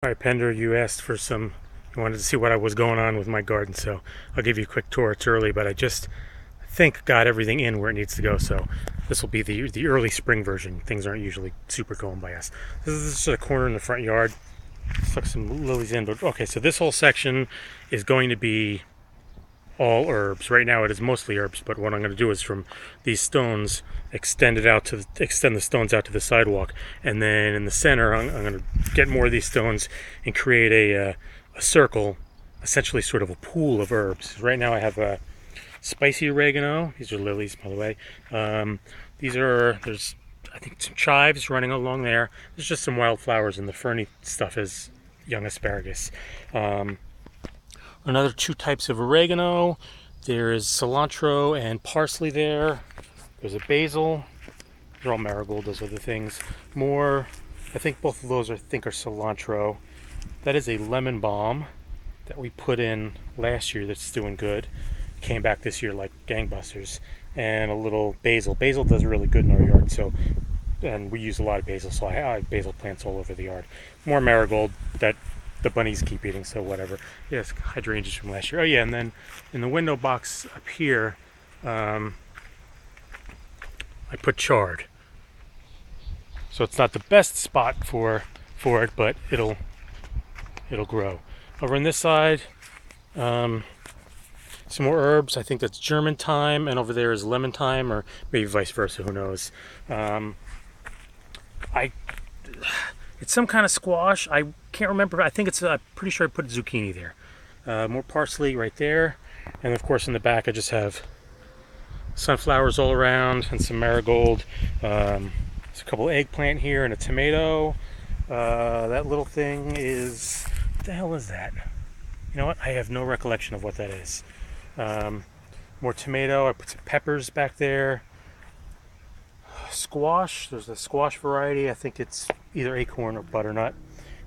All right, Pender, you asked for some, you wanted to see what I was going on with my garden, so I'll give you a quick tour. It's early, but I just think got everything in where it needs to go, so this will be the early spring version. Things aren't usually super going by us. This is just a corner in the front yard. Stuck some lilies in, but okay, so this whole section is going to be all herbs. Right now it is mostly herbs, but what I'm going to do is from these stones extend the stones out to the sidewalk, and then in the center I'm going to get more of these stones and create a circle, essentially sort of a pool of herbs. Right now I have a spicy oregano. These are lilies, by the way. There's I think some chives running along there. There's just some wildflowers, and the ferny stuff is young asparagus. Another two types of oregano. There is cilantro and parsley there. There's a basil. They're all marigold, those other things. More, I think both of those are cilantro. That is a lemon balm that we put in last year that's doing good. Came back this year like gangbusters. And a little basil. Basil does really good in our yard, and we use a lot of basil, so I have basil plants all over the yard. More marigold that the bunnies keep eating, so whatever. Yes, hydrangeas from last year. Oh yeah, and then in the window box up here, I put chard. So it's not the best spot for it, but it'll grow. Over on this side, some more herbs. I think that's German thyme, and over there is lemon thyme, or maybe vice versa. Who knows? It's some kind of squash. I can't remember. I think it's. I'm pretty sure I put zucchini there. More parsley right there, and of course in the back I just have sunflowers all around and some marigold. There's a couple eggplant here and a tomato. That little thing is. What the hell is that? You know what? I have no recollection of what that is. More tomato. I put some peppers back there. Squash. There's a squash variety. I think it's either acorn or butternut.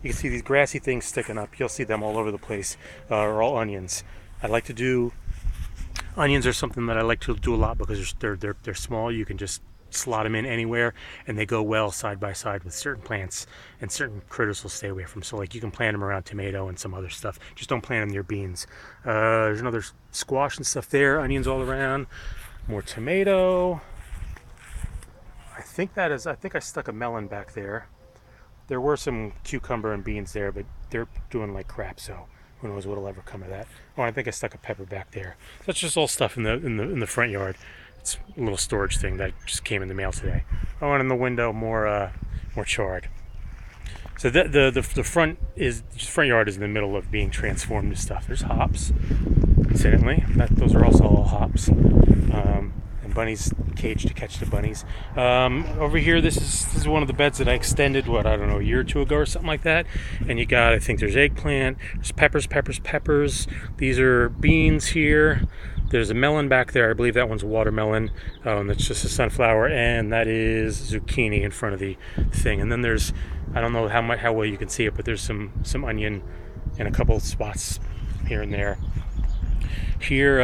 You can see these grassy things sticking up. You'll see them all over the place. Are all onions. I like to do onions are something that I like to do a lot because they're small. You can just slot them in anywhere, and they go well side by side with certain plants, and certain critters will stay away from. So like you can plant them around tomato and some other stuff. Just don't plant them near beans. There's another squash and stuff there. Onions all around. More tomato. I think I stuck a melon back there. There were some cucumber and beans there, but they're doing like crap, so who knows what'll ever come of that. Oh, I think I stuck a pepper back there. So that's just all stuff in the front yard. It's a little storage thing that just came in the mail today. Oh, and in the window, more chard. So the front yard is in the middle of being transformed to stuff. There's hops, incidentally. Those are also all hops. And bunnies cage to catch the bunnies. Over here, this is one of the beds that I extended, a year or two ago or something like that. And you got, I think there's eggplant, there's peppers. These are beans here. There's a melon back there. I believe that one's a watermelon. That's just a sunflower, and that is zucchini in front of the thing. And then there's, I don't know how well you can see it, but there's some onion in a couple of spots here and there. Here,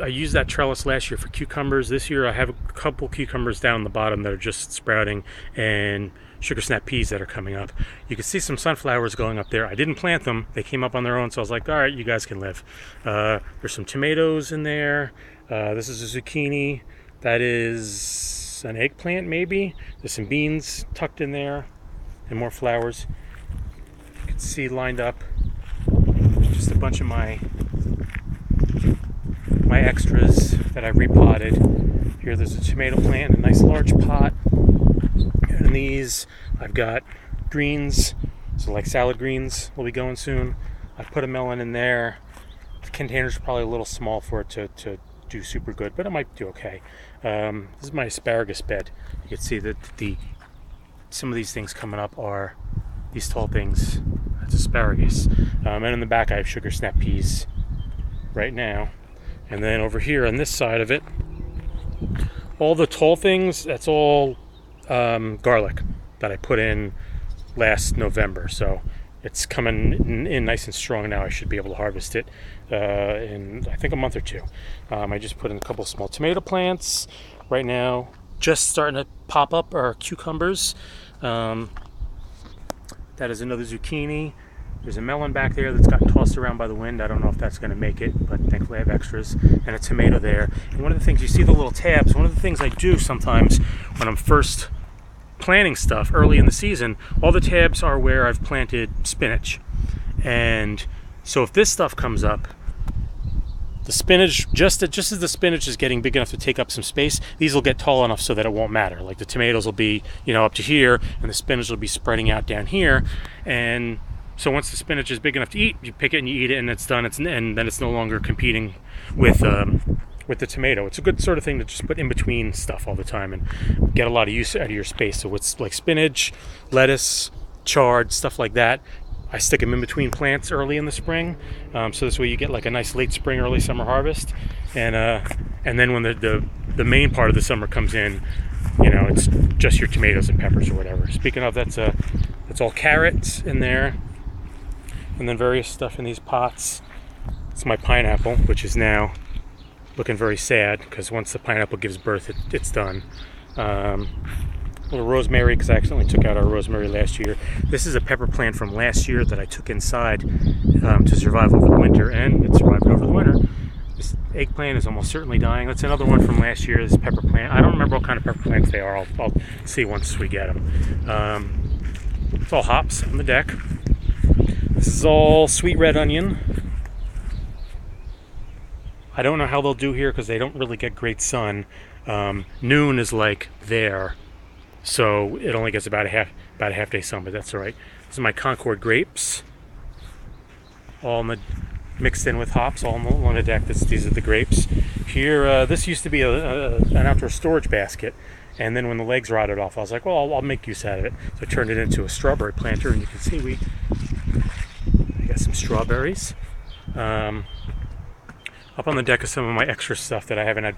I used that trellis last year for cucumbers. This year I have a couple cucumbers down the bottom that are just sprouting, and sugar snap peas that are coming up. You can see some sunflowers going up there. I didn't plant them. They came up on their own, so I was like, all right, you guys can live. There's some tomatoes in there. This is a zucchini. That is an eggplant, maybe. There's some beans tucked in there, and more flowers. You can see lined up just a bunch of my extras that I've repotted. Here there's a tomato plant in a nice large pot. And these, I've got greens, so like salad greens will be going soon. I put a melon in there. The container's probably a little small for it to do super good, but it might do okay. This is my asparagus bed. You can see that some of these things coming up are these tall things. That's asparagus. And in the back I have sugar snap peas right now. And then over here on this side of it, all the tall things, that's all garlic that I put in last November. So it's coming in nice and strong now. I should be able to harvest it in, I think, a month or two. I just put in a couple small tomato plants. Right now, just starting to pop up are cucumbers. That is another zucchini. There's a melon back there that's gotten tossed around by the wind. I don't know if that's going to make it, but thankfully I have extras. And a tomato there. And one of the things, you see the little tabs, one of the things I do sometimes when I'm first planting stuff early in the season, all the tabs are where I've planted spinach. And so if this stuff comes up, the spinach, just as the spinach is getting big enough to take up some space, these will get tall enough so that it won't matter. Like the tomatoes will be, up to here, and the spinach will be spreading out down here. And so once the spinach is big enough to eat, you pick it and you eat it, and it's done. And then it's no longer competing with the tomato. It's a good sort of thing to just put in between stuff all the time and get a lot of use out of your space. So it's like spinach, lettuce, chard, stuff like that. I stick them in between plants early in the spring, so this way you get like a nice late spring, early summer harvest. And then when the main part of the summer comes in, it's just your tomatoes and peppers or whatever. Speaking of, that's all carrots in there. And then various stuff in these pots. It's my pineapple, which is now looking very sad because once the pineapple gives birth, it's done. A little rosemary because I accidentally took out our rosemary last year. This is a pepper plant from last year that I took inside to survive over the winter, and it survived over the winter. This eggplant is almost certainly dying. That's another one from last year, this pepper plant. I don't remember what kind of pepper plants they are. I'll see once we get them. It's all hops on the deck. This is all sweet red onion. I don't know how they'll do here because they don't really get great sun. Noon is like there, so it only gets about a half day sun, but that's all right. This is my Concord grapes, all mixed in with hops, all on the deck. These are the grapes. Here, this used to be an outdoor storage basket, and then when the legs rotted off, I was like, well, I'll make use out of it. So I turned it into a strawberry planter, and you can see I got some strawberries. Up on the deck is some of my extra stuff that I haven't had.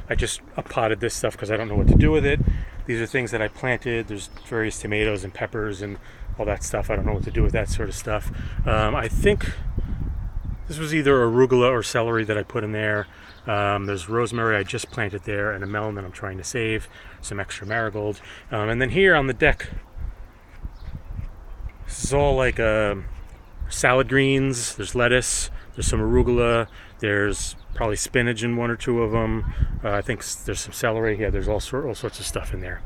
I just potted this stuff because I don't know what to do with it. These are things that I planted. There's various tomatoes and peppers and all that stuff. I don't know what to do with that sort of stuff. I think this was either arugula or celery that I put in there. There's rosemary I just planted there, and a melon that I'm trying to save. Some extra marigold. And then here on the deck, this is all like salad greens. There's lettuce. There's some arugula. There's probably spinach in one or two of them. I think there's some celery. Yeah, there's all sorts of stuff in there.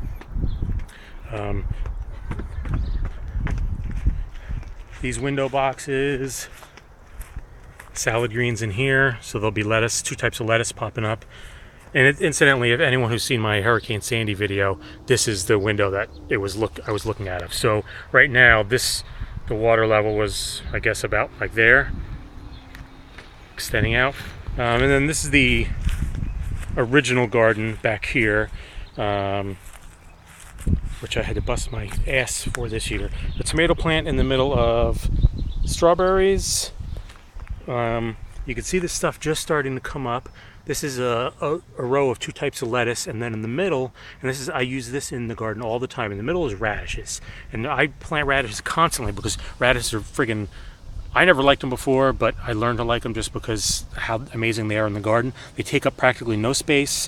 These window boxes, salad greens in here. So there'll be lettuce, two types of lettuce popping up. And incidentally, if anyone who's seen my Hurricane Sandy video, this is the window that I was looking out of. So right now, the water level was, I guess, about like there, extending out. And then this is the original garden back here, which I had to bust my ass for this year. The tomato plant in the middle of strawberries. You can see this stuff just starting to come up. This is a row of two types of lettuce, and then in the middle, and I use this in the garden all the time. In the middle is radishes, and I plant radishes constantly because radishes are friggin'. I never liked them before, but I learned to like them just because how amazing they are in the garden. They take up practically no space,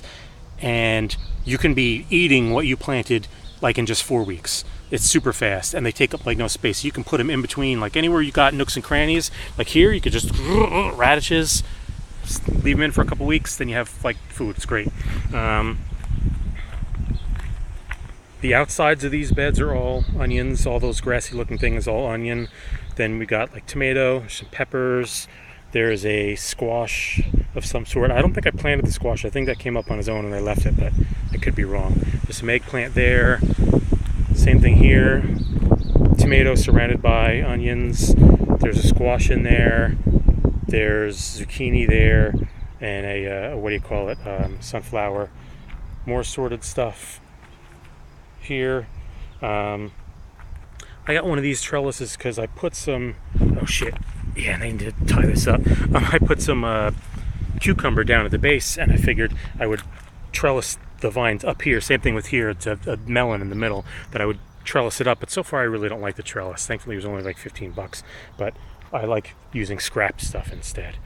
and you can be eating what you planted like in just 4 weeks. It's super fast, and they take up like no space. You can put them in between, like anywhere you got nooks and crannies. Like here, you could just radishes, just leave them in for a couple weeks, then you have like food. It's great. The outsides of these beds are all onions. All those grassy looking things, all onion. Then we got like tomato, some peppers. There's a squash of some sort. I don't think I planted the squash. I think that came up on its own and I left it, but I could be wrong. There's some eggplant there. Same thing here. Tomato surrounded by onions. There's a squash in there. There's zucchini there, and a sunflower. More sorted stuff here. I got one of these trellises because I put some, oh shit, yeah, I need to tie this up. I put some cucumber down at the base, and I figured I would trellis the vines up here. Same thing with here, it's a melon in the middle, that I would trellis it up, but so far I really don't like the trellis. Thankfully it was only like 15 bucks, but I like using scrap stuff instead.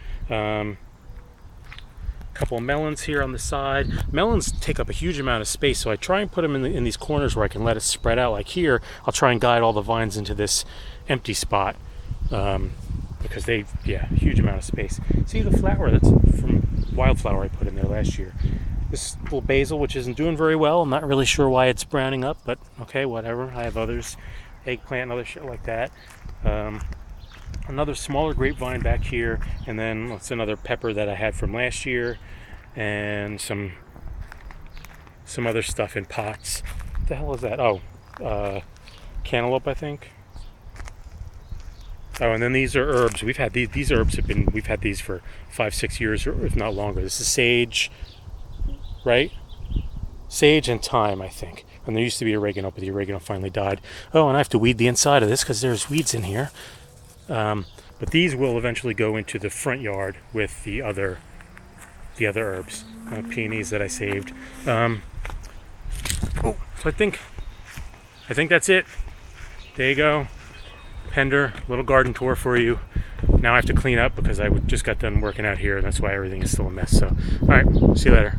A couple of melons here on the side. Melons take up a huge amount of space, so I try and put them in these corners where I can let it spread out. Like here, I'll try and guide all the vines into this empty spot because they, yeah, huge amount of space. See the flower that's from wildflower I put in there last year. This little basil, which isn't doing very well. I'm not really sure why it's browning up, but okay, whatever. I have others, eggplant and other shit like that. Another smaller grapevine back here, and then that's another pepper that I had from last year, and some other stuff in pots. What the hell is that? Oh, cantaloupe, I think. Oh, and then these are herbs. We've had these herbs we've had these for 5-6 years, or if not longer. This is sage, right? Sage and thyme, I think. And there used to be oregano, but the oregano finally died. Oh, and I have to weed the inside of this because there's weeds in here. But these will eventually go into the front yard with the other herbs, peonies that I saved. So I think that's it. There you go. Pender, little garden tour for you. Now I have to clean up because I just got done working out here, and that's why everything is still a mess. So, all right, see you later.